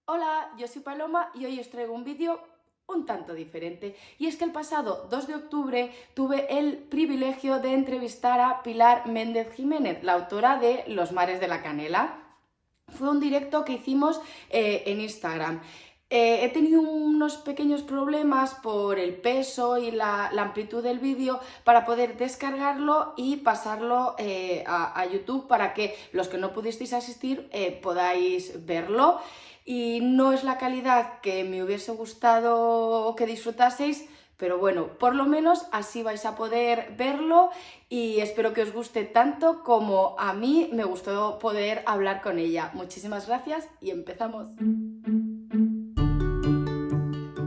Hola, yo soy Paloma y hoy os traigo un vídeo un tanto diferente. Y es que el pasado 2 de octubre tuve el privilegio de entrevistar a Pilar Méndez Jiménez, la autora de Los mares de la canela. Fue un directo que hicimos en Instagram. He tenido unos pequeños problemas por el peso y la amplitud del vídeo para poder descargarlo y pasarlo a YouTube para que los que no pudisteis asistir podáis verlo. Y no es la calidad que me hubiese gustado que disfrutaseis, pero bueno, por lo menos así vais a poder verlo y espero que os guste tanto como a mí me gustó poder hablar con ella. Muchísimas gracias y empezamos.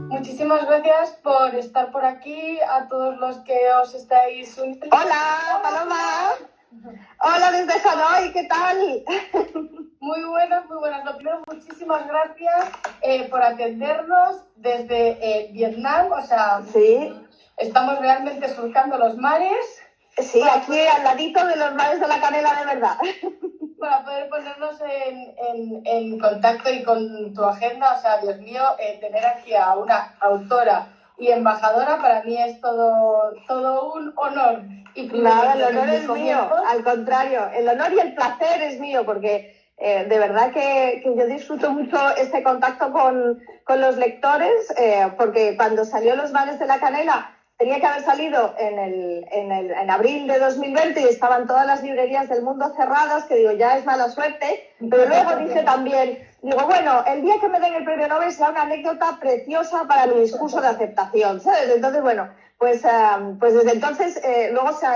Muchísimas gracias por estar por aquí, a todos los que os estáis uniendo. Hola, Paloma. Hola desde Hanoi, ¿qué tal? Muy buenas, muy buenas. Lo primero, muchísimas gracias por atendernos desde Vietnam. O sea, sí, estamos realmente surcando los mares. Sí, aquí al ladito de los mares de la canela, de verdad. Para poder ponernos en contacto y con tu agenda. O sea, Dios mío, tener aquí a una autora y embajadora para mí es todo un honor. Y nada, el honor es mío, al contrario, el honor y el placer es mío, porque de verdad que yo disfruto mucho este contacto con los lectores, porque cuando salió Los mares de la canela tenía que haber salido en abril de 2020 y estaban todas las librerías del mundo cerradas, que digo, ya es mala suerte, pero luego dije también, digo, bueno, el día que me den el premio Nobel será una anécdota preciosa para mi discurso de aceptación, ¿sabes? Entonces, bueno, pues desde entonces, luego se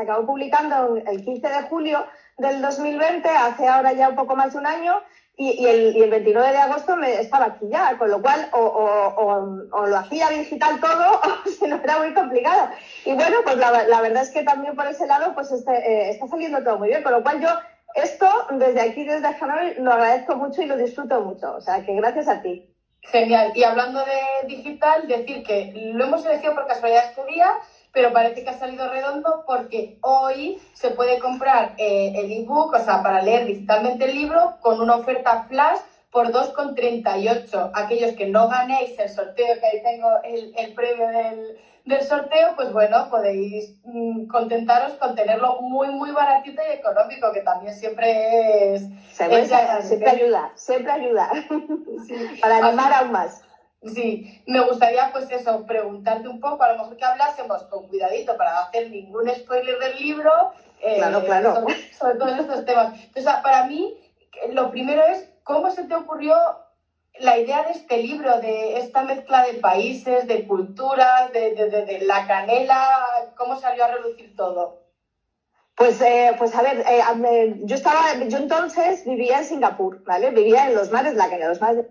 acabó publicando el 15 de julio del 2020, hace ahora ya un poco más de un año, y el 29 de agosto estaba aquí ya, con lo cual o lo hacía digital todo o si no era muy complicado. Y bueno, pues la verdad es que también por ese lado pues está saliendo todo muy bien, con lo cual yo esto desde aquí, desde Hanoi, lo agradezco mucho y lo disfruto mucho, o sea que gracias a ti. Genial. Y hablando de digital, decir que lo hemos elegido por casualidad este día, pero parece que ha salido redondo porque hoy se puede comprar el ebook, o sea, para leer digitalmente el libro, con una oferta flash por 2,38. Aquellos que no ganéis el sorteo, que ahí tengo el premio del sorteo, pues bueno, podéis contentaros con tenerlo muy, muy baratito y económico, que también siempre es... Siempre ayuda, siempre ayuda. Sí. Para animar aún más. Sí, me gustaría pues eso, preguntarte un poco, a lo mejor que hablásemos con cuidadito para no hacer ningún spoiler del libro, claro. sobre todos estos temas. Entonces, para mí, lo primero es, ¿cómo se te ocurrió la idea de este libro, de esta mezcla de países, de culturas, de la canela? ¿Cómo salió a relucir todo? Pues a ver, yo entonces vivía en Singapur, ¿vale? Vivía en los mares de la canela, los mares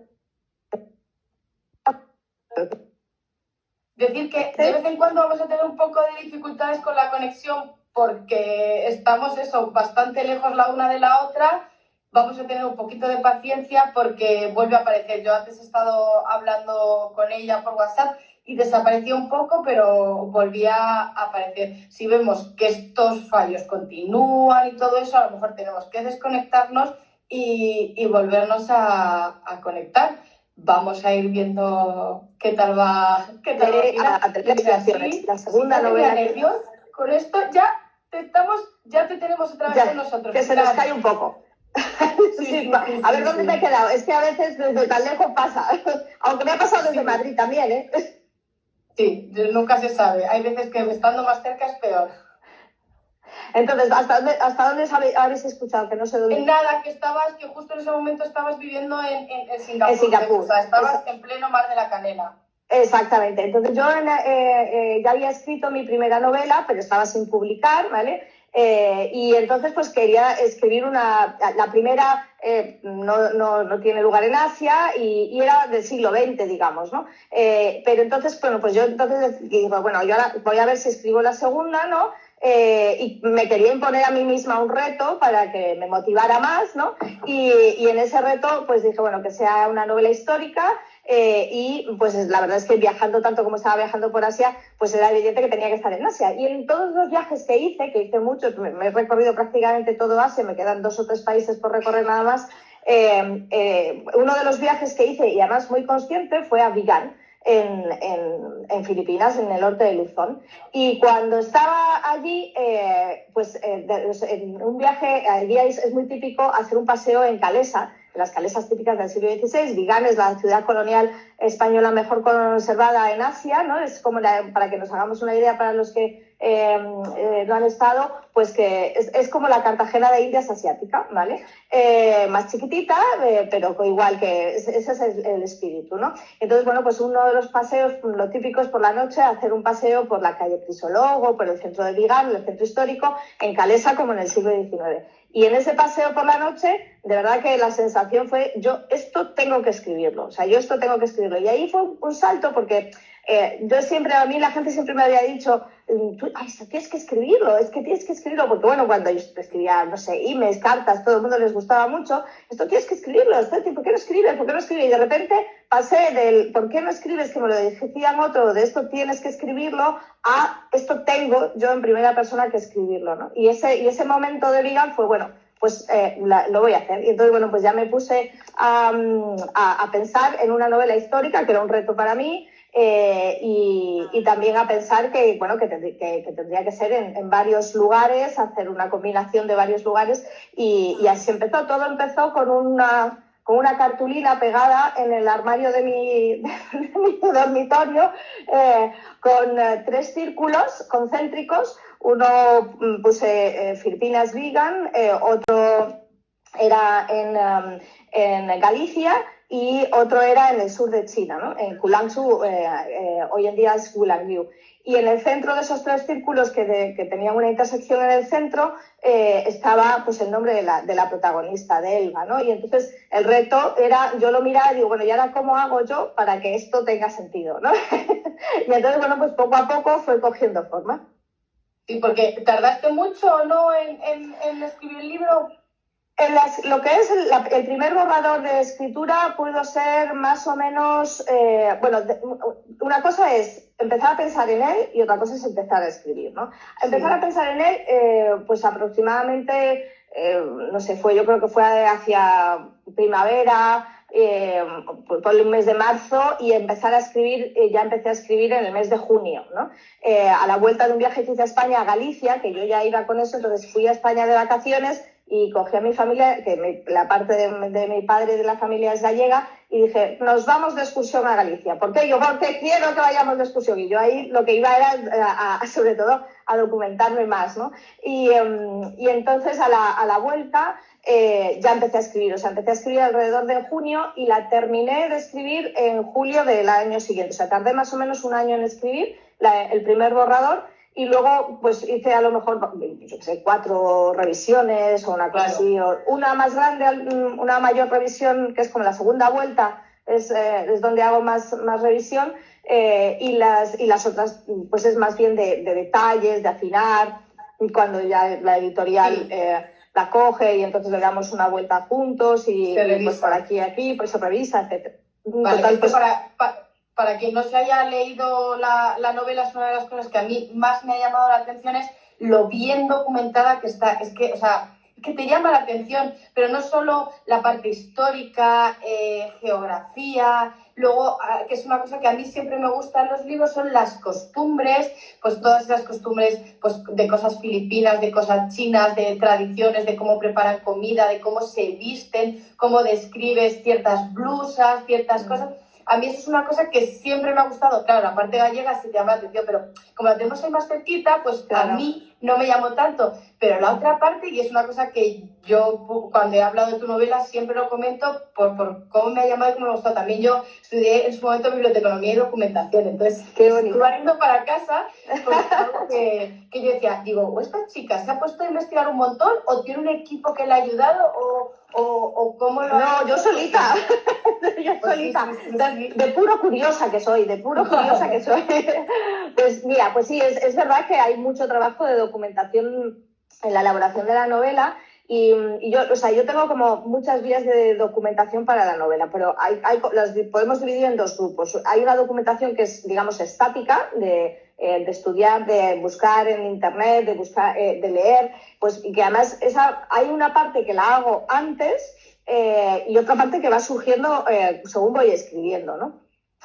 Decir que de vez en cuando vamos a tener un poco de dificultades con la conexión porque estamos bastante lejos la una de la otra. Vamos a tener un poquito de paciencia porque vuelve a aparecer. Yo antes he estado hablando con ella por WhatsApp y desapareció un poco, pero volvía a aparecer. Si vemos que estos fallos continúan y todo eso, a lo mejor tenemos que desconectarnos y volvernos a conectar. Vamos a ir viendo qué tal va. A tener la segunda novela. Nervios. Con esto ya te tenemos otra vez con nosotros. Que se nos cae un poco. A ver dónde me he quedado. Es que a veces desde tan lejos pasa. Aunque me ha pasado desde Madrid también, ¿eh? Sí, nunca se sabe. Hay veces que estando más cerca es peor. Entonces, ¿hasta dónde habéis escuchado? Que no sé dónde. Nada, que justo en ese momento estabas viviendo en Singapur. En Singapur. O sea, estabas en pleno Mar de la Canela. Exactamente. Entonces yo ya había escrito mi primera novela, pero estaba sin publicar, ¿vale? Y entonces pues quería escribir la primera no tiene lugar en Asia y era del siglo XX, digamos, ¿no? Pero entonces, bueno, pues yo entonces digo, bueno, yo ahora voy a ver si escribo la segunda, ¿no? Y me quería imponer a mí misma un reto para que me motivara más, ¿no? Y en ese reto pues dije, bueno, que sea una novela histórica. Y pues la verdad es que viajando tanto como estaba viajando por Asia, pues era evidente que tenía que estar en Asia. Y en todos los viajes que hice muchos, me he recorrido prácticamente todo Asia, me quedan 2 o 3 países por recorrer nada más, Uno de los viajes que hice, y además muy consciente, fue a Vigan, en Filipinas, en el norte de Luzón. Y cuando estaba allí, en un viaje, allí es muy típico hacer un paseo en calesa, las calesas típicas del siglo XVI. Vigan es la ciudad colonial española mejor conservada en Asia, ¿no? Es como, para que nos hagamos una idea para los que no han estado, pues que es como la Cartagena de Indias asiática, ¿vale? Más chiquitita, pero igual que ese es el espíritu, ¿no? Entonces, bueno, pues uno de los paseos, lo típico es por la noche hacer un paseo por la calle Crisólogo, por el centro de Vigan, el centro histórico, en calesa como en el siglo XIX. Y en ese paseo por la noche, de verdad que la sensación fue, yo esto tengo que escribirlo, o sea, yo esto tengo que escribirlo. Y ahí fue un salto porque yo siempre, a mí la gente siempre me había dicho, esto tienes que escribirlo, es que tienes que escribirlo, porque bueno, cuando yo escribía, no sé, emails, cartas, todo el mundo les gustaba mucho, esto tienes que escribirlo, ¿por qué no escribes? ¿Por qué no escribes? Y de repente pasé del ¿por qué no escribes? Que me lo decían otro, de esto tienes que escribirlo, a esto tengo yo en primera persona que escribirlo, ¿no? Y ese momento de Vigan fue, bueno, pues lo voy a hacer. Y entonces, bueno, pues ya me puse a pensar en una novela histórica, que era un reto para mí, y también a pensar que, bueno, que tendría que ser en varios lugares, hacer una combinación de varios lugares, y así empezó. Todo empezó con una cartulina pegada en el armario de mi dormitorio, con 3 círculos concéntricos. Uno puse Filipinas Vigan, otro era en Galicia y otro era en el sur de China, ¿no? En Guangzhou, hoy en día es Gulangyu. Y en el centro de esos 3 círculos que tenían una intersección en el centro, estaba pues el nombre de la protagonista, de Elba, ¿no? Y entonces el reto era, yo lo miraba y digo, bueno, ¿y ahora cómo hago yo para que esto tenga sentido, ¿no? Y entonces, bueno, pues poco a poco fue cogiendo forma. Sí, porque tardaste mucho, ¿no?, en escribir el libro. Lo que es el primer borrador de escritura pudo ser más o menos, una cosa es empezar a pensar en él y otra cosa es empezar a escribir, ¿no? Sí. Empezar a pensar en él, pues aproximadamente, no sé, yo creo que fue hacia primavera, por el mes de marzo, y empezar a escribir, ya empecé a escribir en el mes de junio, ¿no? A la vuelta de un viaje que hice a España, a Galicia, que yo ya iba con eso, entonces fui a España de vacaciones y cogí a mi familia, la parte de mi padre y de la familia es gallega, y dije, nos vamos de excursión a Galicia. ¿Por qué? Yo, porque quiero que vayamos de excursión. Y yo ahí lo que iba era, sobre todo, a documentarme más, ¿no? Y entonces a la vuelta ya empecé a escribir. O sea, empecé a escribir alrededor de junio y la terminé de escribir en julio del año siguiente. O sea, tardé más o menos un año en escribir el primer borrador. Y luego, pues hice a lo mejor, yo qué sé, 4 revisiones o una cosa así, o una más grande, una mayor revisión, que es como la segunda vuelta, es donde hago más revisión, y las otras, pues es más bien de detalles, de afinar, cuando ya la editorial la coge y entonces le damos una vuelta juntos y pues por aquí, pues se revisa, etc. Vale, total, pues, para quien no se haya leído la novela, es una de las cosas que a mí más me ha llamado la atención, es lo bien documentada que está. Es que te llama la atención, pero no solo la parte histórica, geografía, luego, que es una cosa que a mí siempre me gusta en los libros, son las costumbres, pues todas esas costumbres, pues de cosas filipinas, de cosas chinas, de tradiciones, de cómo preparan comida, de cómo se visten, cómo describes ciertas blusas, ciertas cosas. A mí eso es una cosa que siempre me ha gustado. Claro, la parte gallega sí te llama la atención, pero como la tenemos ahí más cerquita, pues claro, a mí no me llamó tanto. Pero la otra parte, y es una cosa que yo cuando he hablado de tu novela siempre lo comento por cómo me ha llamado y cómo me ha gustado. También yo estudié en su momento biblioteconomía y documentación, entonces estuve yendo para casa porque es algo que yo decía, digo, o esta chica se ha puesto a investigar un montón o tiene un equipo que le ha ayudado o cómo lo ha hecho. Yo solita. Yo pues solita. Sí. De puro curiosa que soy, Pues mira, pues sí, es verdad que hay mucho trabajo de documentación en la elaboración de la novela y yo tengo como muchas vías de documentación para la novela, pero las podemos dividir en 2 grupos. Hay una documentación que es, digamos, estática, de estudiar, de buscar en internet, de leer, pues, y que además hay una parte que la hago antes, y otra parte que va surgiendo según voy escribiendo, ¿no?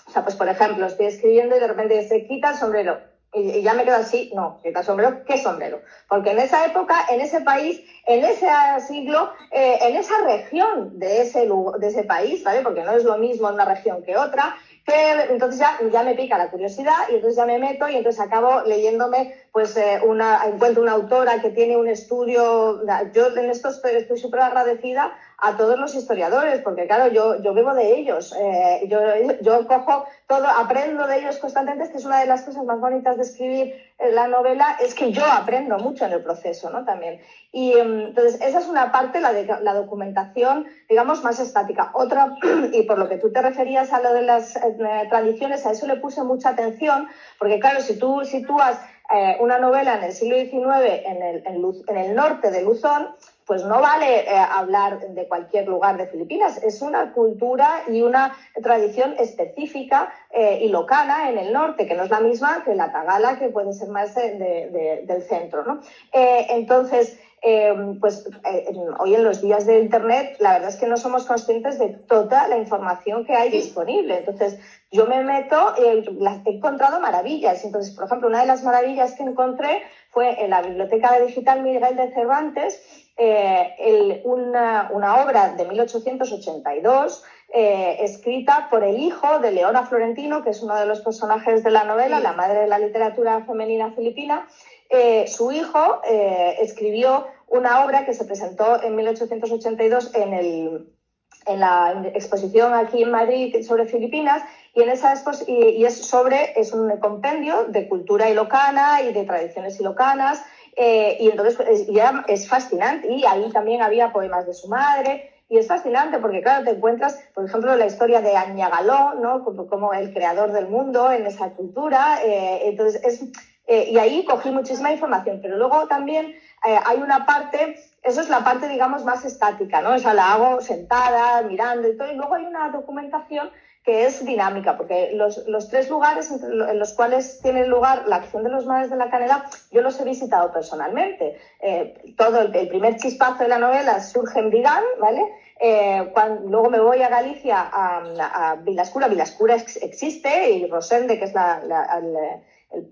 O sea, pues por ejemplo, estoy escribiendo y de repente se quita el sombrero. Y ya me quedo así, no, quita el sombrero, ¿qué sombrero? Porque en esa época, en ese país, en ese siglo, en esa región de ese país, ¿vale? Porque no es lo mismo una región que otra, que entonces ya me pica la curiosidad y entonces ya me meto y entonces acabo leyéndome, pues encuentro una autora que tiene un estudio. Yo en esto estoy súper agradecida a todos los historiadores, porque claro, yo bebo de ellos, yo cojo todo, aprendo de ellos constantemente, que es una de las cosas más bonitas de escribir la novela, es que yo aprendo mucho en el proceso, ¿no? También. Y entonces esa es una parte, la documentación, digamos, más estática. Otra, y por lo que tú te referías a lo de las tradiciones, a eso le puse mucha atención, porque claro, si tú sitúas una novela en el siglo XIX en el norte de Luzón, pues no vale hablar de cualquier lugar de Filipinas. Es una cultura y una tradición específica y locana en el norte, que no es la misma que la tagala, que puede ser más del centro, ¿no? Entonces, hoy en los días de Internet, la verdad es que no somos conscientes de toda la información que hay disponible. Entonces, yo me meto, he encontrado maravillas. Entonces, por ejemplo, una de las maravillas que encontré fue en la Biblioteca Digital Miguel de Cervantes, una obra de 1882 escrita por el hijo de Leona Florentino, que es uno de los personajes de la novela, la madre de la literatura femenina filipina. Su hijo escribió una obra que se presentó en 1882 en la exposición aquí en Madrid sobre Filipinas, y en esa es un compendio de cultura ilocana y de tradiciones ilocanas, y entonces ya es fascinante, y ahí también había poemas de su madre, y es fascinante porque, claro, te encuentras, por ejemplo, la historia de Añagaló, ¿no? Como el creador del mundo en esa cultura. Entonces, y ahí cogí muchísima información, pero luego también hay una parte, eso es la parte, digamos, más estática, ¿no? Esa la hago sentada, mirando y todo, y luego hay una documentación que es dinámica, porque los tres lugares en los cuales tiene lugar la acción de los mares de la Canela, yo los he visitado personalmente. Todo el primer chispazo de la novela surge en Vigán, ¿vale? Luego me voy a Galicia, a Vilascura. Vilascura existe, y Rosende, que es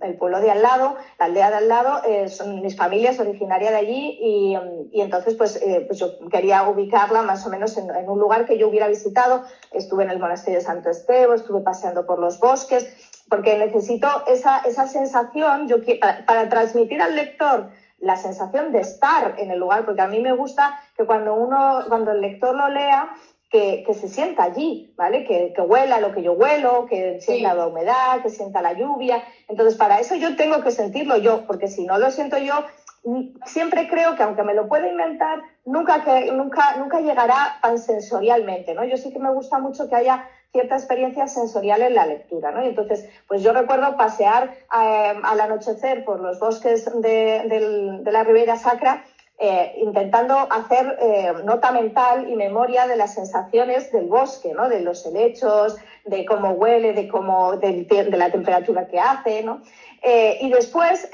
el pueblo de al lado, la aldea de al lado, son mis familias originarias de allí, y entonces pues yo quería ubicarla más o menos en un lugar que yo hubiera visitado. Estuve en el monasterio de Santo Esteban, estuve paseando por los bosques, porque necesito esa sensación, para transmitir al lector la sensación de estar en el lugar, porque a mí me gusta que cuando el lector lo lea, que se sienta allí, ¿vale? Que huela lo que yo huelo, que sienta la humedad, que sienta la lluvia. Entonces, para eso yo tengo que sentirlo yo, porque si no lo siento yo, siempre creo que aunque me lo pueda inventar, nunca llegará tan sensorialmente, ¿no? Yo sí que me gusta mucho que haya cierta experiencia sensorial en la lectura, ¿no? Y entonces, pues yo recuerdo pasear al anochecer por los bosques de la Ribera Sacra, intentando hacer nota mental y memoria de las sensaciones del bosque, ¿no? De los helechos, de cómo huele, de la temperatura que hace, ¿no? Y después,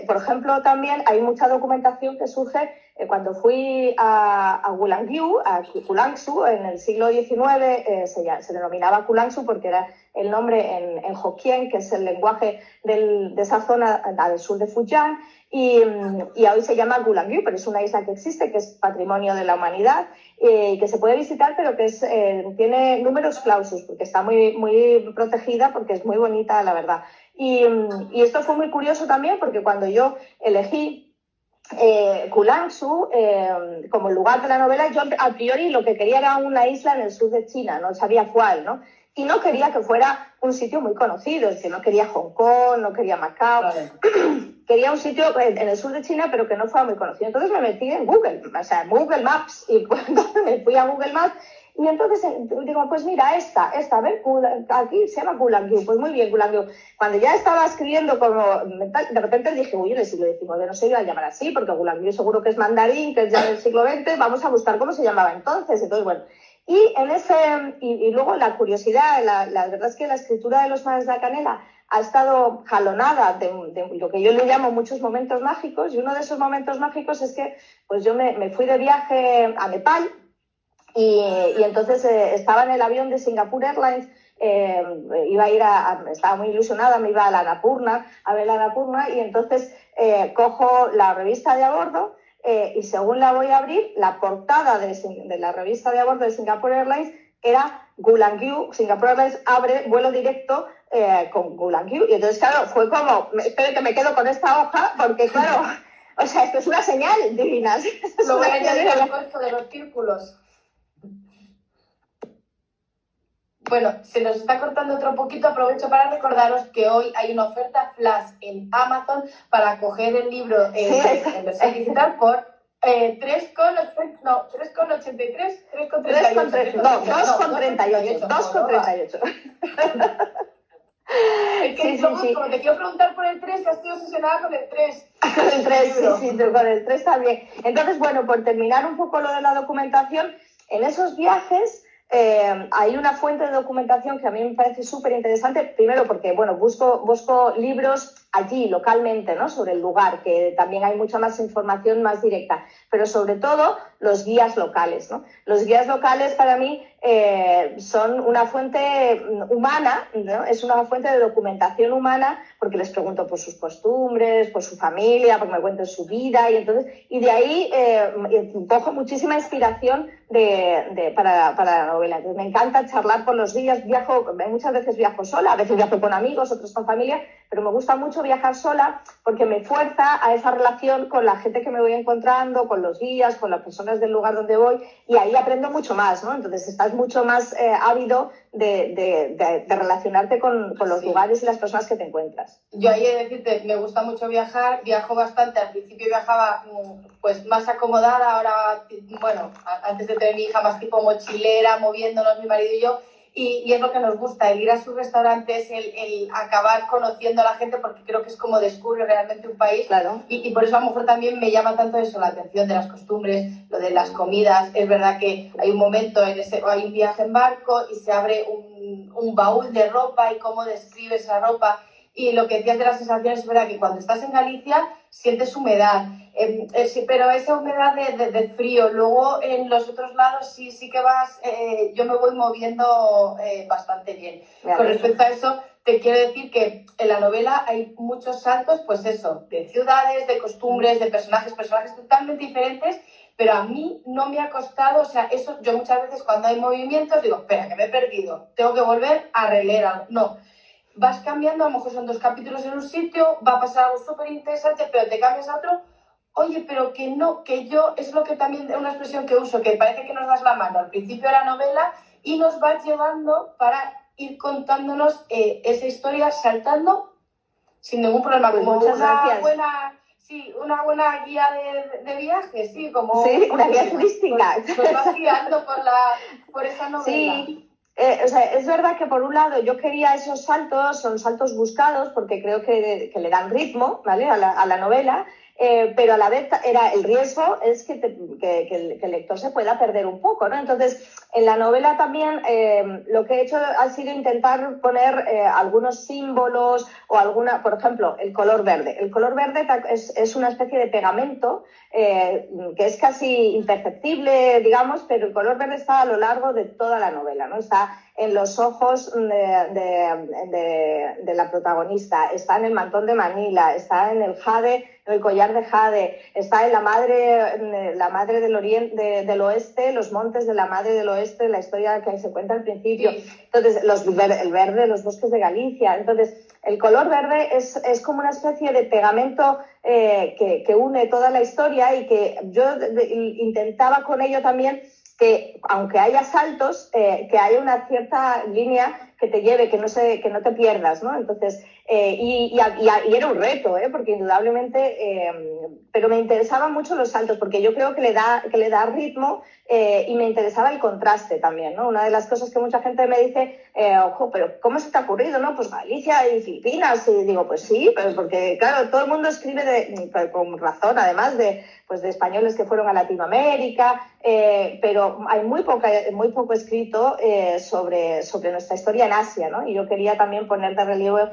por ejemplo, también hay mucha documentación que surge cuando fui a Gulangyu, a Kulangsu, en el siglo XIX, se denominaba Kulangsu porque era el nombre en Hokkien, que es el lenguaje de esa zona al sur de Fujian, y hoy se llama Gulangyu, pero es una isla que existe, que es patrimonio de la humanidad, que se puede visitar, pero que tiene números clausus, porque está muy, muy protegida, porque es muy bonita, la verdad. Y esto fue muy curioso también, porque cuando yo elegí Kulangsu como el lugar de la novela, yo a priori lo que quería era una isla en el sur de China, no sabía cuál, ¿no? Y no quería que fuera un sitio muy conocido, es decir, no quería Hong Kong, no quería Macao, quería un sitio en el sur de China, pero que no fuera muy conocido. Entonces me metí en Google, o sea, en Google Maps, y entonces me fui a Google Maps, y entonces digo, pues mira, esta, a ver, aquí se llama Gulangyu, pues muy bien, Gulangyu. Cuando ya estaba escribiendo de repente dije, uy, en el siglo XIX no se iba a llamar así, porque Gulangyu seguro que es mandarín, que es ya del siglo XX, vamos a buscar cómo se llamaba entonces. Entonces, bueno, y luego la curiosidad, la verdad es que la escritura de los mares de la Canela ha estado jalonada de lo que yo le llamo muchos momentos mágicos, y uno de esos momentos mágicos es que pues yo me fui de viaje a Nepal, y entonces estaba en el avión de Singapore Airlines. Iba a ir estaba muy ilusionada, me iba a la Annapurna, a ver la Annapurna, y entonces cojo la revista de a bordo y según la voy a abrir, la portada de la revista de a bordo de Singapore Airlines era Gulangyu. Singapore Airlines abre vuelo directo con Gulangyu, y entonces claro, fue como, espero que me quedo con esta hoja, porque claro, o sea, esto es una señal divina. Lo voy a añadir al puesto de los círculos. Bueno, se nos está cortando otro poquito, aprovecho para recordaros que hoy hay una oferta flash en Amazon para coger el libro en versión digital por 3,83, no, 3,83, 3,38. No, 2,38. 2,38. Es que como te quiero preguntar por el 3, has sido obsesionada con el 3. Con el 3, sí, con el 3 también. Entonces, bueno, por terminar un poco lo de la documentación, en esos viajes hay una fuente de documentación que a mí me parece súper interesante, primero porque, bueno, busco libros allí, localmente, ¿no?, sobre el lugar, que también hay mucha más información más directa, pero sobre todo los guías locales, ¿no? Los guías locales para mí son una fuente humana, ¿no? Es una fuente de documentación humana, porque les pregunto por sus costumbres, por su familia, porque me cuentan su vida, y de ahí cojo muchísima inspiración para la novela. Entonces, me encanta charlar con los guías, muchas veces viajo sola, a veces viajo con amigos, otros con familia, pero me gusta mucho viajar sola porque me fuerza a esa relación con la gente que me voy encontrando, con los guías, con las personas del lugar donde voy, y ahí aprendo mucho más, ¿no? Entonces estás mucho más ávido de relacionarte con los lugares y las personas que te encuentras. Yo ahí he de decirte, me gusta mucho viajar, viajo bastante, al principio viajaba pues más acomodada, ahora, bueno, antes de tener mi hija, más tipo mochilera, moviéndonos mi marido y yo, y es lo que nos gusta, el ir a sus restaurantes, el acabar conociendo a la gente, porque creo que es como descubre realmente un país. Claro. Y por eso a lo mejor también me llama tanto eso, la atención de las costumbres, lo de las comidas. Es verdad que hay un momento, hay un viaje en barco y se abre un baúl de ropa y cómo describes esa ropa. Y lo que decías de las sensaciones, es verdad que cuando estás en Galicia sientes humedad, pero esa humedad de frío. Luego en los otros lados sí que vas, yo me voy moviendo bastante bien. Con respecto a eso, te quiero decir que en la novela hay muchos saltos, pues eso, de ciudades, de costumbres, de personajes totalmente diferentes, pero a mí no me ha costado, o sea, eso yo muchas veces cuando hay movimientos digo, espera, que me he perdido, tengo que volver a releer algo. No. Vas cambiando, a lo mejor son 2 capítulos en un sitio, va a pasar algo súper interesante, pero te cambias a otro. Oye, pero que no, que yo, es lo que también, una expresión que uso, que parece que nos das la mano al principio de la novela y nos vas llevando para ir contándonos esa historia saltando sin ningún problema. Pues como una buena buena guía de viaje, sí, como una guía turística. Pues vas guiando por esa novela. Sí. O sea, es verdad que por un lado yo quería esos saltos, son saltos buscados porque creo que le dan ritmo, ¿vale?, a la novela, pero a la vez era el riesgo es que el lector se pueda perder un poco, ¿no? Entonces, en la novela también lo que he hecho ha sido intentar poner algunos símbolos o por ejemplo, el color verde. El color verde es una especie de pegamento que es casi imperceptible, digamos, pero el color verde está a lo largo de toda la novela, ¿no? Está en los ojos de la protagonista, está en el mantón de Manila, está en el jade, el collar de jade, está en la madre del oeste, los montes de la madre del oeste, la historia que se cuenta al principio. Sí. Entonces, el verde, los bosques de Galicia. Entonces, el color verde es como una especie de pegamento que une toda la historia y que yo intentaba con ello también que, aunque haya saltos, que haya una cierta línea que te lleve, que no te pierdas, ¿no? Entonces, y era un reto, porque indudablemente, pero me interesaban mucho los saltos, porque yo creo que le da ritmo y me interesaba el contraste también, ¿no? Una de las cosas que mucha gente me dice, ojo, pero ¿cómo se te ha ocurrido, no? Pues Galicia y Filipinas, y digo, pues sí, pero porque, claro, todo el mundo escribe con razón, además de españoles que fueron a Latinoamérica, pero hay muy poco escrito sobre nuestra historia en Asia, ¿no? Y yo quería también poner de relieve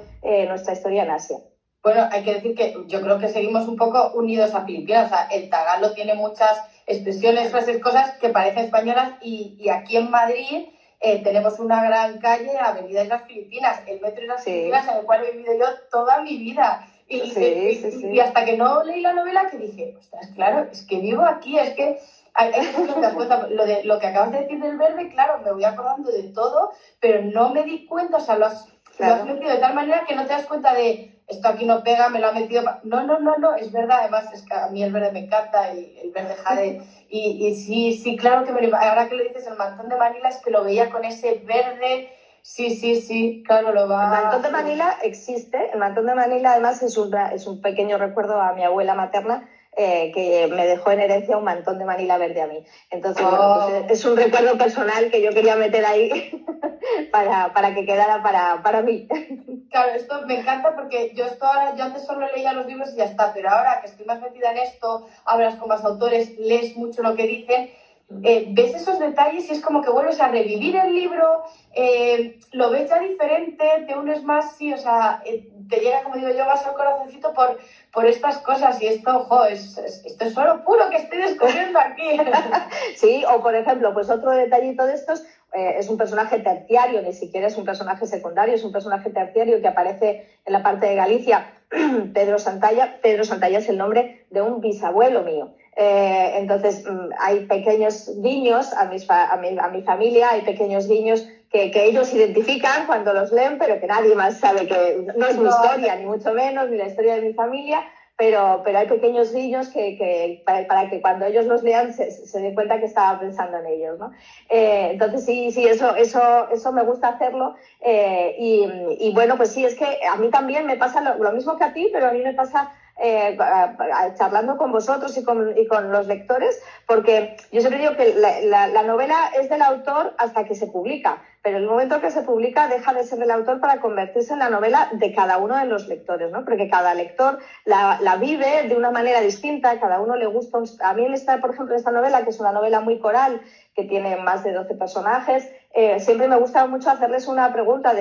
nuestra historia en Asia. Bueno, hay que decir que yo creo que seguimos un poco unidos a Filipinas. O sea, el tagalo tiene muchas expresiones, frases, cosas que parecen españolas y aquí en Madrid tenemos una gran calle, Avenida Islas Filipinas, el metro Islas Filipinas, en el cual he vivido yo toda mi vida. Y hasta que no leí la novela que dije, ostras, claro, es que vivo aquí, es que hay cosas que no te das cuenta. Lo que acabas de decir del verde, claro, me voy acordando de todo, pero no me di cuenta, o sea, lo has metido de tal manera que no te das cuenta de esto aquí no pega, me lo ha metido. No, es verdad, además es que a mí el verde me encanta, y el verde jade. Y sí, claro que ahora que lo dices, el mantón de Manila es que lo veía con ese verde. Sí, claro, lo va. El mantón de Manila existe. El mantón de Manila, además, es un pequeño recuerdo a mi abuela materna, que me dejó en herencia un mantón de Manila verde a mí. Entonces, bueno, pues es un recuerdo personal que yo quería meter ahí para que quedara para mí. Claro, esto me encanta porque yo antes solo leía los libros y ya está, pero ahora que estoy más metida en esto, hablas con más autores, lees mucho lo que dicen, ves esos detalles y es como que vuelves a revivir el libro, lo ves ya diferente, te unes más, sí, o sea, te llega, como digo yo, más al corazoncito por estas cosas, y esto, esto es oro puro que estoy descubriendo aquí. Sí, o por ejemplo, pues otro detallito de estos, es un personaje terciario, ni siquiera es un personaje secundario, es un personaje terciario que aparece en la parte de Galicia, Pedro Santalla. Pedro Santalla es el nombre de un bisabuelo mío. Entonces, hay pequeños guiños a mi familia, hay pequeños guiños que ellos identifican cuando los leen, pero que nadie más sabe, que no es mi historia, ni mucho menos, ni la historia de mi familia, pero hay pequeños guiños para que cuando ellos los lean se den cuenta que estaba pensando en ellos, ¿no? Entonces, sí, eso me gusta hacerlo. Y bueno, pues sí, es que a mí también me pasa lo mismo que a ti, pero a mí me pasa charlando con vosotros y con los lectores, porque yo siempre digo que la novela es del autor hasta que se publica, pero el momento que se publica deja de ser del autor para convertirse en la novela de cada uno de los lectores, ¿no? Porque cada lector la vive de una manera distinta, cada uno le gusta. A mí por ejemplo, esta novela, que es una novela muy coral, que tiene más de 12 personajes, siempre me gusta mucho hacerles una pregunta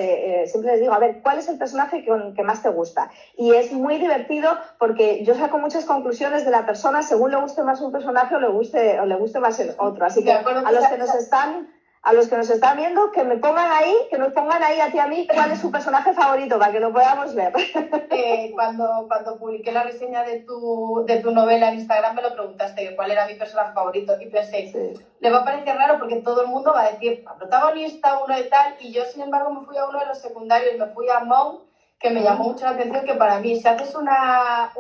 siempre les digo, a ver, ¿cuál es el personaje que más te gusta? Y es muy divertido porque yo saco muchas conclusiones de la persona según le guste más un personaje o le guste más el otro. Así que a los que nos están viendo, que nos pongan ahí a ti y a mí cuál es su personaje favorito para que lo podamos ver. Cuando publiqué la reseña de tu novela en Instagram me lo preguntaste, cuál era mi personaje favorito, y pensé, le va a parecer raro porque todo el mundo va a decir la protagonista, uno de tal, y yo sin embargo me fui a uno de los secundarios, me fui a Monk, que me llamó mucho la atención, que para mí, si haces una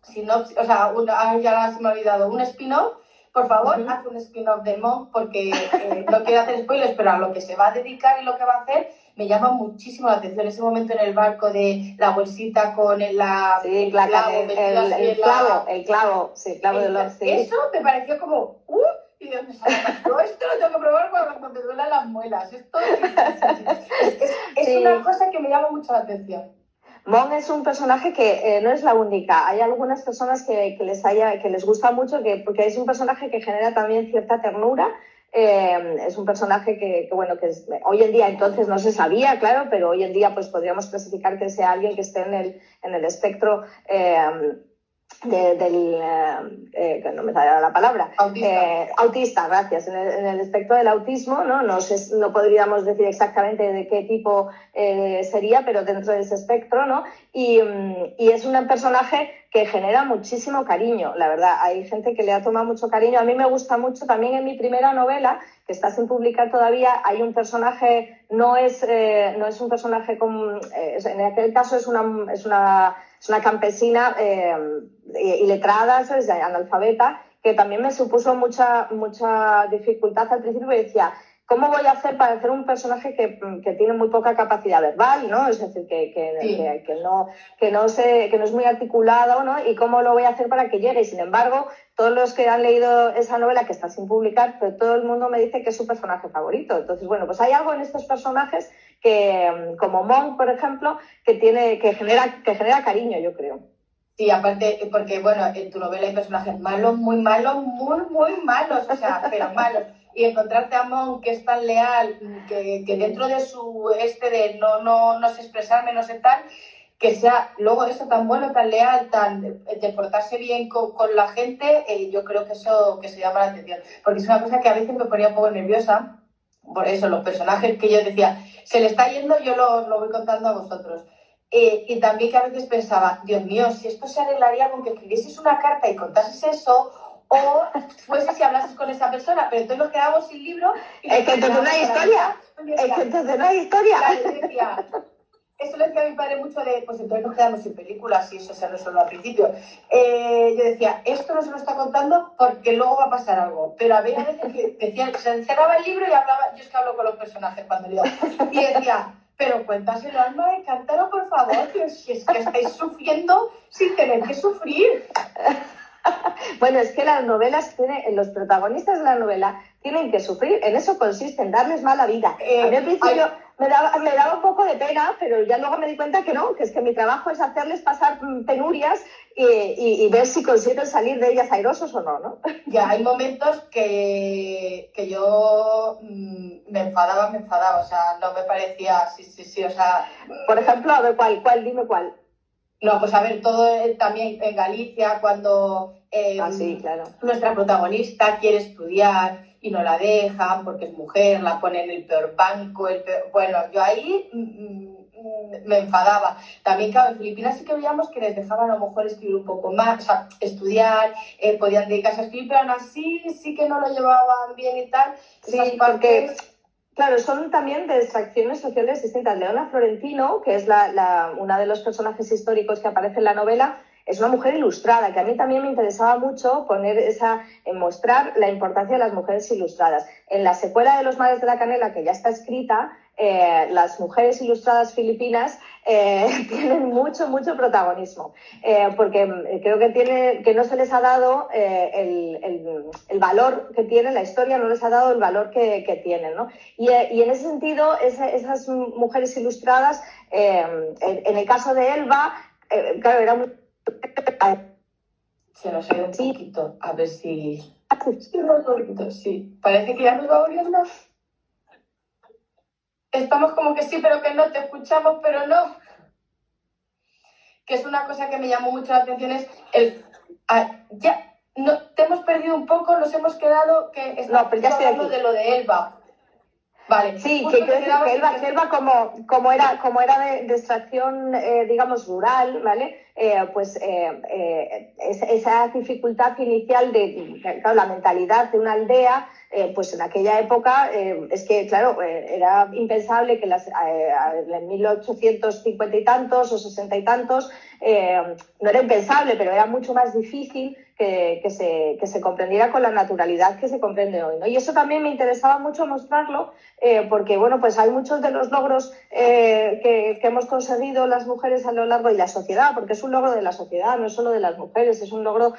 sinopsis, o sea, ya se me ha olvidado, un spin-off, por favor, haz un spin-off de Monk, porque no quiero hacer spoilers, pero a lo que se va a dedicar y lo que va a hacer me llama muchísimo la atención. Ese momento en el barco de la bolsita con el clavo de los... Sí. Eso me pareció como... ¿Y de dónde sale esto? Esto lo tengo que probar cuando me duelen las muelas. Esto es una cosa que me llama mucho la atención. Mon es un personaje que no es la única. Hay algunas personas que les gusta mucho, porque es un personaje que genera también cierta ternura. Es un personaje que hoy en día, entonces no se sabía, claro, pero hoy en día pues podríamos clasificar que sea alguien que esté en el espectro no me sale la palabra. Autista, gracias. En el espectro del autismo, ¿no? No podríamos decir exactamente de qué tipo sería, pero dentro de ese espectro, ¿no? Y es un personaje que genera muchísimo cariño, la verdad. Hay gente que le ha tomado mucho cariño. A mí me gusta mucho. También en mi primera novela, que está sin publicar todavía, hay un personaje, no es un personaje en aquel caso es una campesina iletrada, ¿sabes? Analfabeta, que también me supuso mucha dificultad al principio, y decía, ¿cómo voy a hacer para hacer un personaje que tiene muy poca capacidad verbal, ¿no? Es decir, que no es muy articulado, ¿no? ¿Y cómo lo voy a hacer para que llegue? Y sin embargo, todos los que han leído esa novela, que está sin publicar, pero todo el mundo me dice que es su personaje favorito. Entonces, bueno, pues hay algo en estos personajes que, como Monk, por ejemplo, que genera cariño, yo creo. Sí, aparte, porque, bueno, en tu novela hay personajes malos, muy malos, muy malos, o sea, pero malos. Y encontrarte a Monk, que es tan leal, que dentro de su de no sé expresarme, no sé tal, que sea luego eso tan bueno, tan leal, tan de portarse bien con la gente, yo creo que eso llama la atención. Porque es una cosa que a veces me ponía un poco nerviosa, por eso, los personajes que yo decía, se le está yendo, yo lo voy contando a vosotros. Y también que a veces pensaba, Dios mío, si esto se arreglaría con que escribieses una carta y contases eso, o fuese si hablases con esa persona, pero entonces nos quedamos sin libro. Y es que entonces no hay historia. Es que entonces no hay historia. Claro, decía, eso le decía a mi padre mucho de, pues entonces nos quedamos sin películas y eso se resuelve al principio. Yo decía, esto no se lo está contando porque luego va a pasar algo. Pero había veces que decía, se encerraba el libro y hablaba, yo es que hablo con los personajes cuando leo, y decía, pero cuéntaselo, Alma de Cántaro, por favor, que si es que estáis sufriendo sin tener que sufrir. Bueno, es que las novelas los protagonistas de la novela tienen que sufrir, en eso consiste, en darles mala vida. A mí al principio me daba un poco de pena, pero ya luego me di cuenta que no, que es que mi trabajo es hacerles pasar penurias y ver si consiguen salir de ellas airosos o no, ¿no? Ya, hay momentos que yo me enfadaba, o sea, no me parecía, sí, o sea... Por ejemplo, a ver, dime cuál. No, pues a ver, todo también en Galicia, cuando sí, claro. Nuestra protagonista quiere estudiar y no la dejan porque es mujer, la ponen en el peor banco, bueno, yo ahí me enfadaba. También, claro, en Filipinas sí que veíamos que les dejaban a lo mejor escribir un poco más, o sea, estudiar, podían dedicarse a escribir, pero aún así sí que no lo llevaban bien y tal. Sí, porque... Claro, son también de extracciones sociales distintas. Leona Florentino, que es una de los personajes históricos que aparece en la novela, es una mujer ilustrada, que a mí también me interesaba mucho mostrar la importancia de las mujeres ilustradas. En la secuela de Los Mares de la Canela, que ya está escrita, las mujeres ilustradas filipinas tienen mucho protagonismo, porque creo que no se les ha dado el valor que tienen, la historia no les ha dado el valor que tienen, ¿no? Y en ese sentido, esas mujeres ilustradas, en el caso de Elba, claro, era muy... Se nos ha ido un poquito, a ver si... Sí, parece que ya nos va volviendo. Estamos como que sí, pero que no, te escuchamos, pero no. Que es una cosa que me llamó mucho la atención, es te hemos perdido un poco, nos hemos quedado que estamos hablando de lo de Elba. Vale. Sí, que Elba como era de extracción, digamos, rural, ¿vale? Esa dificultad inicial claro, la mentalidad de una aldea, pues en aquella época es que, claro, era impensable que en 1850 y tantos o 60 y tantos, no era impensable, pero era mucho más difícil que se comprendiera con la naturalidad que se comprende hoy, ¿no? Y eso también me interesaba mucho mostrarlo, porque, bueno, pues hay muchos de los logros que hemos conseguido las mujeres a lo largo de la sociedad, porque es un logro de la sociedad, no es solo de las mujeres, es un logro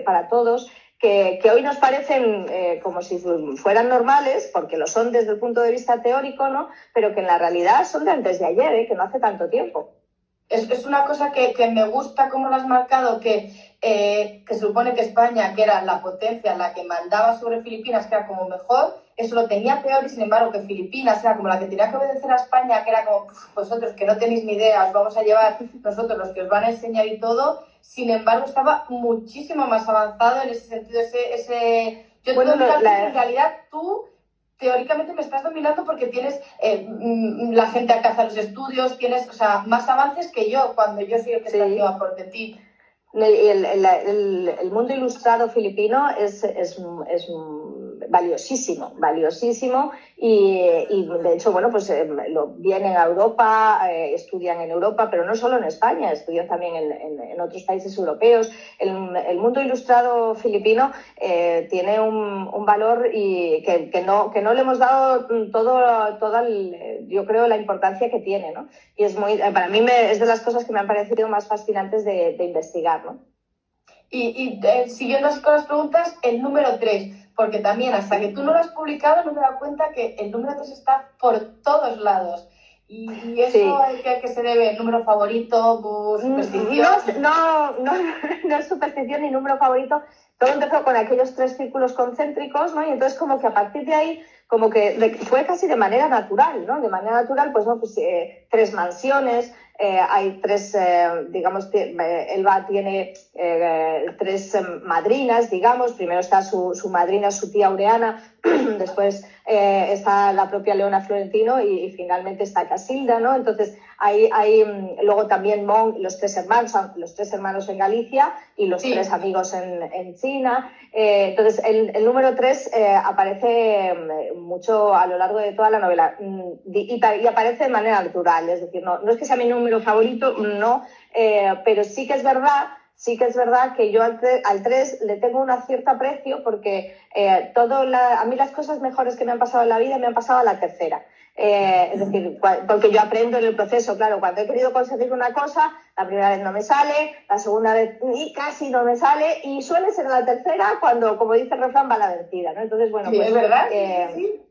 para todos, que hoy nos parecen como si fueran normales, porque lo son desde el punto de vista teórico, ¿no? Pero que en la realidad son de antes de ayer, que no hace tanto tiempo. Es una cosa que me gusta cómo lo has marcado, que se supone que España, que era la potencia, la que mandaba sobre Filipinas, que era como mejor, eso lo tenía peor, y sin embargo que Filipinas era como la que tenía que obedecer a España, que era como, vosotros que no tenéis ni idea, os vamos a llevar nosotros los que os van a enseñar y todo, sin embargo estaba muchísimo más avanzado en ese sentido, yo bueno, en realidad tú teóricamente me estás dominando porque tienes la gente acá hace los estudios, tienes, o sea, más avances que yo, cuando yo soy el que está haciendo por de ti. El mundo ilustrado filipino es valiosísimo y de hecho, bueno, pues vienen a Europa, estudian en Europa, pero no solo en España, estudian también en otros países europeos. El mundo ilustrado filipino tiene un valor y que no le hemos dado yo creo, la importancia que tiene, ¿no? Y para mí es de las cosas que me han parecido más fascinantes de investigar, ¿no? Y siguiendo así con las preguntas, el número 3, porque también hasta que tú no lo has publicado no me he dado cuenta que el número 3 está por todos lados. Y eso ¿a qué se debe? ¿El número favorito? ¿Superstición? No es superstición ni número favorito. Todo empezó con aquellos 3 círculos concéntricos, ¿no? Y entonces como que a partir de ahí, como que fue casi de manera natural, ¿no? De manera natural, pues 3 mansiones, hay tres, digamos, Elba tiene tres madrinas, digamos. Primero está su madrina, su tía Aureana, después está la propia Leona Florentino y finalmente está Casilda, ¿no? Entonces, hay luego también los tres hermanos en Galicia y los tres amigos en China. Entonces, el número 3 aparece mucho a lo largo de toda la novela y aparece de manera natural, es decir, no es que sea mi número favorito, no, pero sí que es verdad que yo al 3 le tengo un cierto aprecio porque a mí las cosas mejores que me han pasado en la vida me han pasado a la tercera. Es decir, porque yo aprendo en el proceso, claro, cuando he querido conseguir una cosa, la primera vez no me sale, la segunda vez casi no me sale y suele ser la tercera cuando, como dice el refrán, va la vencida, ¿no? Entonces, bueno, pues... ¿Es verdad?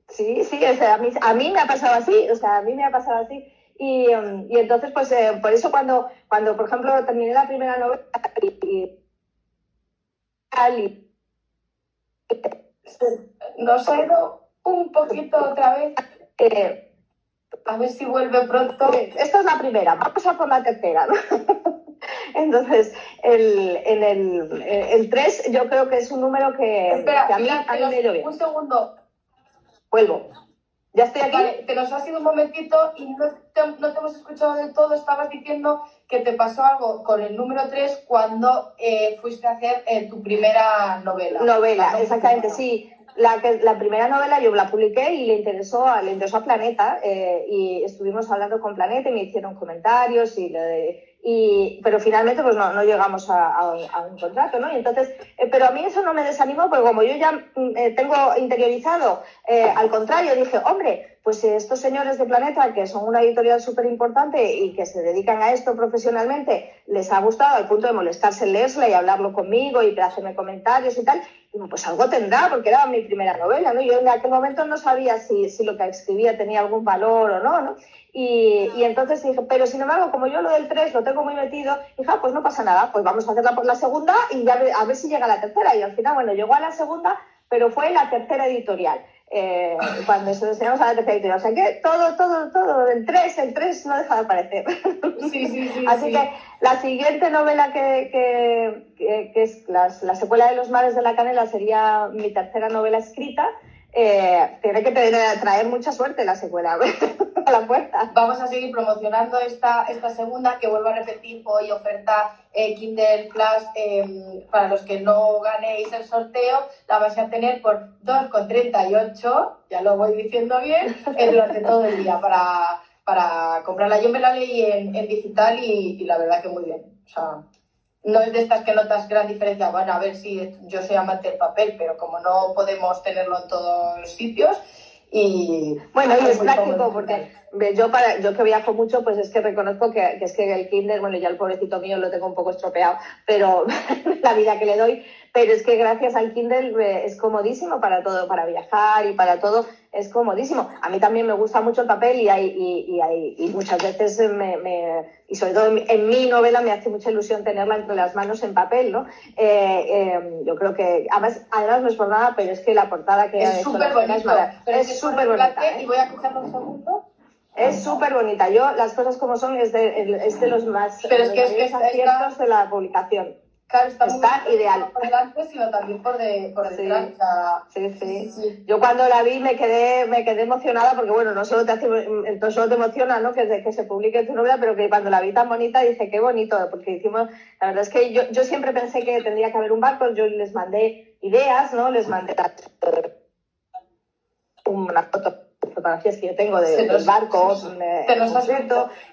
Sí, o sea, a mí me ha pasado así, y entonces, pues, por eso cuando, por ejemplo, terminé la primera novela nos ha ido un poquito otra vez. A ver si vuelve pronto. Esta es la primera, vamos a por la tercera, ¿no? Entonces, el 3 yo creo que es un número que, espera, que a mí me ha ido bien. Un segundo. Vuelvo. ¿Ya estoy aquí? Vale, te nos has ido un momentito y no te hemos escuchado del todo. Estabas diciendo que te pasó algo con el número 3 cuando fuiste a hacer tu primera novela. Exactamente, sí. La primera novela yo la publiqué y le interesó a Planeta y estuvimos hablando con Planeta y me hicieron comentarios pero finalmente pues no llegamos a un contrato, ¿no? Y entonces, pero a mí eso no me desanimó porque como yo ya tengo interiorizado, al contrario, dije, hombre, pues estos señores de Planeta, que son una editorial súper importante y que se dedican a esto profesionalmente, les ha gustado al punto de molestarse en leérsela y hablarlo conmigo y hacerme comentarios y tal, y pues algo tendrá, porque era mi primera novela, ¿no? Yo en aquel momento no sabía si lo que escribía tenía algún valor o no, ¿no? Y entonces dije, pero sin embargo, como yo lo del 3 lo tengo muy metido, dije, pues no pasa nada, pues vamos a hacerla por la segunda y ya a ver si llega a la tercera. Y al final, bueno, llegó a la segunda, pero fue la tercera editorial. Cuando se enseñamos a la tercera editorial. O sea que todo, el 3 no deja de aparecer. Sí. Así que la siguiente novela que es la secuela de Los mares de la canela sería mi tercera novela escrita. Tiene que traer mucha suerte la secuela a la puerta. Vamos a seguir promocionando esta segunda, que vuelvo a repetir, hoy oferta Kindle Flash, para los que no ganéis el sorteo, la vais a tener por 2,38, ya lo voy diciendo bien, durante todo el día para comprarla. Yo me la leí en digital y la verdad que muy bien. O sea, no es de estas que notas gran diferencia. Bueno, a ver si yo soy amante del papel, pero como no podemos tenerlo en todos los sitios. Y bueno, y es práctico porque yo que viajo mucho, pues es que reconozco que es que el Kindle, bueno, ya el pobrecito mío lo tengo un poco estropeado, pero la vida que le doy, pero es que gracias al Kindle es comodísimo para todo, para viajar y para todo, es comodísimo. A mí también me gusta mucho el papel y muchas veces y sobre todo en mi novela me hace mucha ilusión tenerla entre las manos en papel, ¿no? Yo creo que, además no es por nada, pero es que la portada que es súper bonita. Es súper bonita. Y voy a cogerlo un segundo. Es súper bonita. Yo, las cosas como son, es de los más aciertos de la publicación. Claro, está ideal. No por delante, sino también por detrás. Sí. Yo cuando la vi me quedé emocionada porque, bueno, no solo te emociona, ¿no? que se publique tu novela, pero que cuando la vi tan bonita dije, qué bonito, porque la verdad es que yo siempre pensé que tendría que haber un barco, yo les mandé ideas, ¿no? Les mandé una fotografías que yo tengo del barco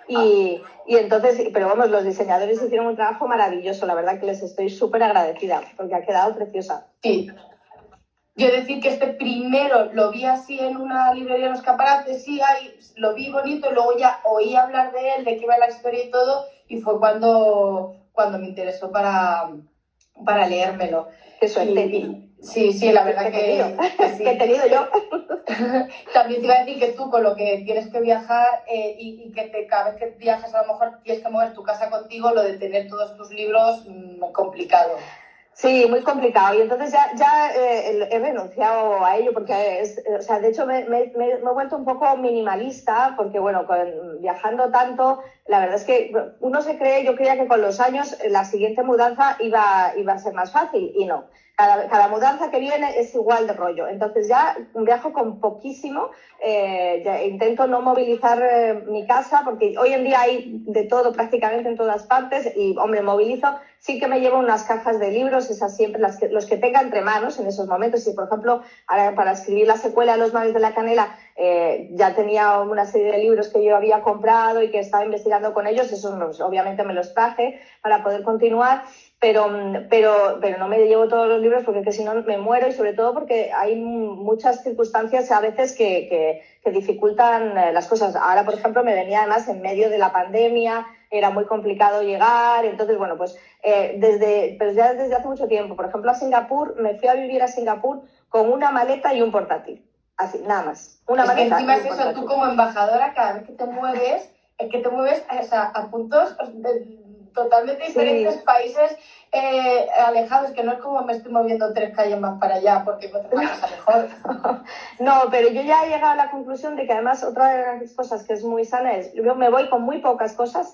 y entonces, pero vamos, los diseñadores hicieron un trabajo maravilloso, la verdad que les estoy súper agradecida porque ha quedado preciosa. Sí. Yo decir que este primero lo vi así en una librería en los escaparates, sí, lo vi bonito, y luego ya oí hablar de él, de qué iba la historia y todo, y fue cuando me interesó para leérmelo. Qué suerte. Sí, la verdad que sí. Que he tenido yo. También te iba a decir que tú, con lo que tienes que viajar y que cada vez que viajas a lo mejor tienes que mover tu casa contigo, lo de tener todos tus libros, complicado. Sí, muy complicado. Y entonces ya he renunciado a ello porque, o sea, de hecho me he vuelto un poco minimalista porque, bueno, viajando tanto, la verdad es que uno yo creía que con los años la siguiente mudanza iba a ser más fácil y no. Cada mudanza que viene es igual de rollo. Entonces ya viajo con poquísimo, ya intento no movilizar mi casa porque hoy en día hay de todo prácticamente en todas partes y, hombre, movilizo. Sí que me llevo unas cajas de libros, esas siempre, los que tenga entre manos en esos momentos. Y, por ejemplo, ahora para escribir la secuela de Los mares de la canela, ya tenía una serie de libros que yo había comprado y que estaba investigando con ellos. Esos obviamente me los traje para poder continuar. Pero no me llevo todos los libros porque si no me muero y sobre todo porque hay muchas circunstancias a veces que dificultan las cosas. Ahora, por ejemplo, me venía además en medio de la pandemia, era muy complicado llegar, entonces, bueno, pues ya desde hace mucho tiempo, por ejemplo, a Singapur, me fui a vivir a Singapur con una maleta y un portátil, así, nada más. Una maleta que encima y un es eso, portátil. tú como embajadora, cada vez que te mueves, o sea, a puntos totalmente diferentes, sí. Países alejados, que no es como me estoy moviendo 3 calles más para allá porque encuentro una cosa mejor. No, pero yo ya he llegado a la conclusión de que además otra de las cosas que es muy sana es, yo me voy con muy pocas cosas,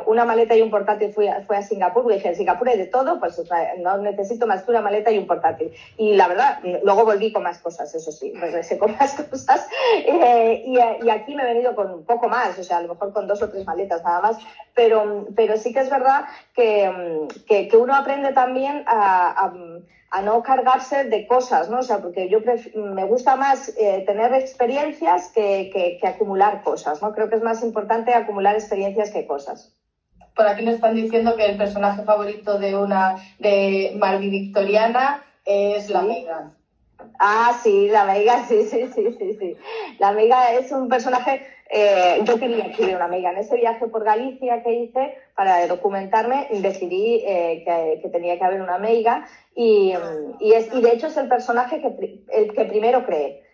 una maleta y un portátil. Fui a Singapur y dije, en Singapur hay de todo, pues o sea, no necesito más que una maleta y un portátil. Y la verdad, luego volví con más cosas, eso sí, regresé con más cosas. Y aquí me he venido con un poco más, o sea, a lo mejor con 2 o 3 maletas nada más, pero sí que es verdad que uno aprende también a no cargarse de cosas, ¿no? O sea, porque me gusta más tener experiencias que acumular cosas, ¿no? Creo que es más importante acumular experiencias que cosas. Por aquí nos están diciendo que el personaje favorito de Marvi Victoriana es la Meiga. Ah, sí, la Meiga, sí. La Meiga es un personaje... yo quería escribir una Meiga. En ese viaje por Galicia que hice para documentarme, decidí que tenía que haber una Meiga y de hecho es el personaje que primero creé.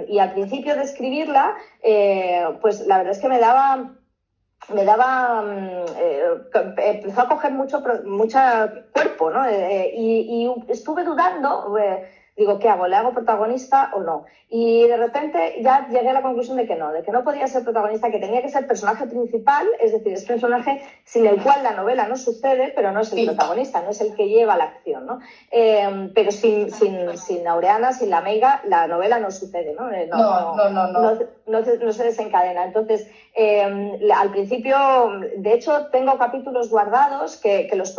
Y al principio de escribirla, pues la verdad es que me daba empezó a coger mucho cuerpo, ¿no? Y estuve dudando, digo, ¿qué hago? ¿Le hago protagonista o no? Y de repente ya llegué a la conclusión de que no podía ser protagonista, que tenía que ser personaje principal, es decir, es personaje sin el cual la novela no sucede, pero no es el protagonista, no es el que lleva la acción, ¿no? Pero sin Aureana, sin la Meiga, la novela no sucede, ¿no? No se desencadena. Entonces, al principio, de hecho, tengo capítulos guardados que los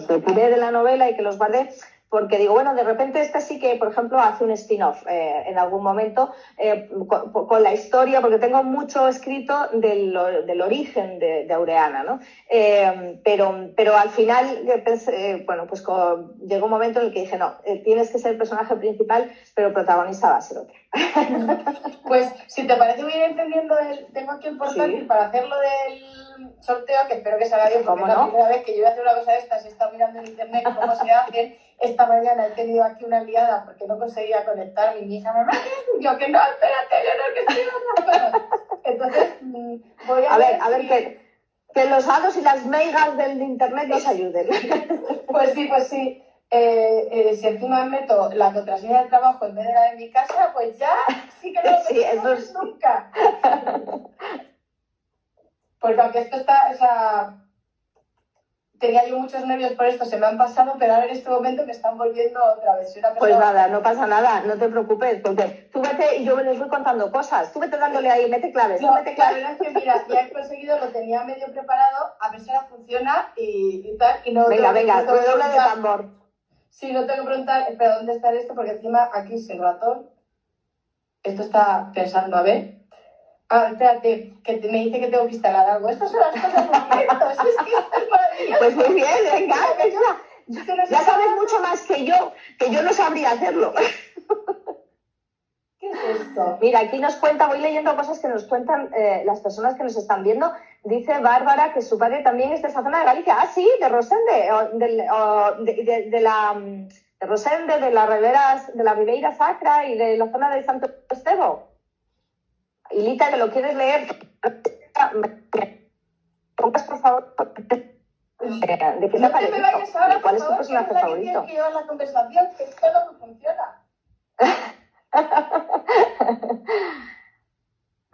retiré de la novela y que los guardé porque digo, bueno, de repente este sí que, por ejemplo, hace un spin-off en algún momento con la historia, porque tengo mucho escrito del origen de Aureana, ¿no? Pero al final pensé, bueno, pues llegó un momento en el que dije, no, tienes que ser el personaje principal, pero el protagonista va a ser otro. Pues, si te parece, voy a ir entendiendo tengo aquí el portátil, sí, para hacerlo del sorteo, que espero que salga bien, porque es la primera vez que yo voy a hacer una cosa de estas y he estado mirando en internet cómo se hacen. Esta mañana he tenido aquí una liada porque no conseguía conectarme y mi hija me yo que no, espérate, yo no, que estoy hablando. Entonces, voy a ver que los hados y las meigas del internet nos ayuden. Pues sí. Si encima meto la contraseña del trabajo en vez de la de mi casa, pues ya sí que no lo meto nunca. Porque aunque esto está, o sea, tenía yo muchos nervios por esto, se me han pasado, pero ahora en este momento me están volviendo otra vez. Pues nada, no pasa nada, no te preocupes, porque tú vete y yo les voy contando cosas. Tú vete dándole ahí, mete claves. No, la verdad es que mira, ya he conseguido, lo tenía medio preparado, a ver si ahora funciona y tal. Y no venga, redoble de tambor. Sí, no tengo que preguntar, espera, ¿dónde está esto? Porque encima aquí sin ratón. Esto está pensando, a ver. Ah, espérate, que me dice que tengo que instalar algo. Estas son las cosas perfectas, es que esto es maravilloso. Pues muy bien, venga, ya sabes mucho más que yo no sabría hacerlo. ¿Qué es esto? Mira, aquí nos cuenta, voy leyendo cosas que nos cuentan las personas que nos están viendo. Dice Bárbara que su padre también es de esa zona de Galicia. Ah, sí, de Rosende, de Rosende, de la Ribeira Sacra y de la zona de Santo Estevo. Y Lita, que lo quieres leer, pongas por favor. ¿De qué te No te parece me esto? vayas ahora, ¿Cuál por es tu favor, que personaje es la que favorito? tienes que llevar la conversación, que esto no funciona.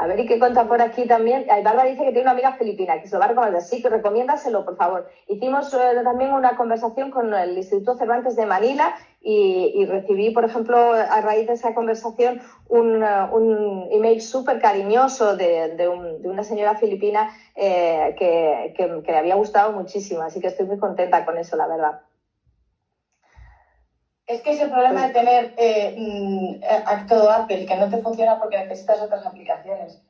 A ver, ¿y qué cuenta por aquí también? Ay, Bárbara dice que tiene una amiga filipina, que se lo va a recomendar. Sí, que recomiéndaselo, por favor. Hicimos también una conversación con el Instituto Cervantes de Manila y recibí, por ejemplo, a raíz de esa conversación, un email súper cariñoso de una señora filipina que le había gustado muchísimo. Así que estoy muy contenta con eso, la verdad. Es que es el problema de tener todo Apple, que no te funciona porque necesitas otras aplicaciones.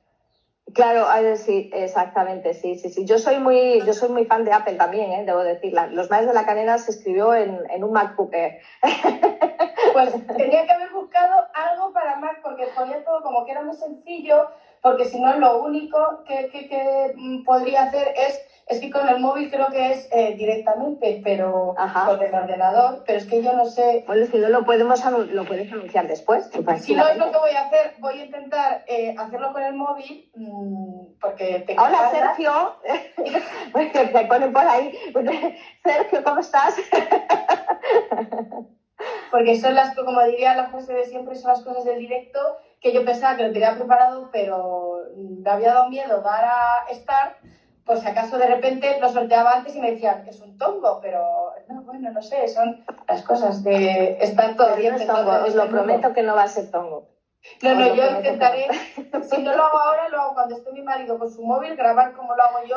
Claro, sí, exactamente, sí. Yo soy muy fan de Apple también, debo decir. Los Mares de la Cadena se escribió en un MacBook Air. Pues tenía que haber buscado algo para Mac, porque ponía todo como que era muy sencillo, porque si no, lo único que podría hacer es que con el móvil creo que es directamente, pero con el ordenador, pero es que yo no sé. Bueno, si no lo puedes anunciar después. Si no es lo que voy a hacer, voy a intentar hacerlo con el móvil, porque tengo Hola, ganas. Sergio. Porque te ponen por ahí. Sergio, ¿cómo estás? Porque son como diría la frase de siempre, son las cosas del directo, que yo pensaba que lo tenía preparado, pero me había dado miedo dar a Start, por si acaso de repente lo sorteaba antes y me decían que es un tongo, pero no, bueno, no sé, son las cosas de estar todavía empezando. Os lo prometo que no va a ser tongo. No, yo intentaré, si no lo hago ahora, lo hago cuando esté mi marido con su móvil, grabar como lo hago yo,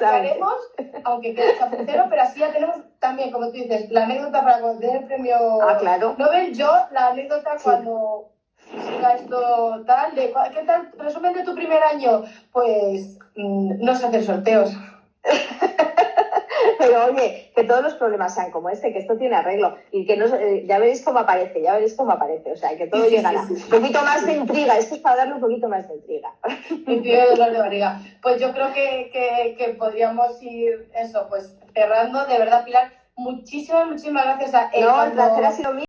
haremos, aunque quede chapucero, pero así ya tenemos también, como tú dices, la anécdota para cuando dé el premio claro. Nobel, yo la anécdota cuando siga esto tal, ¿qué tal? Resumen de tu primer año, pues no sé hacer sorteos. Pero oye, que todos los problemas sean como este, que esto tiene arreglo y que no, ya veréis cómo aparece, o sea, que todo llegará. Un poquito más de intriga, esto es para darle un poquito más de intriga. Intriga y dolor de barriga. Pues yo creo que podríamos ir eso, pues cerrando, de verdad, Pilar, muchísimas gracias. No, el placer ha sido mío.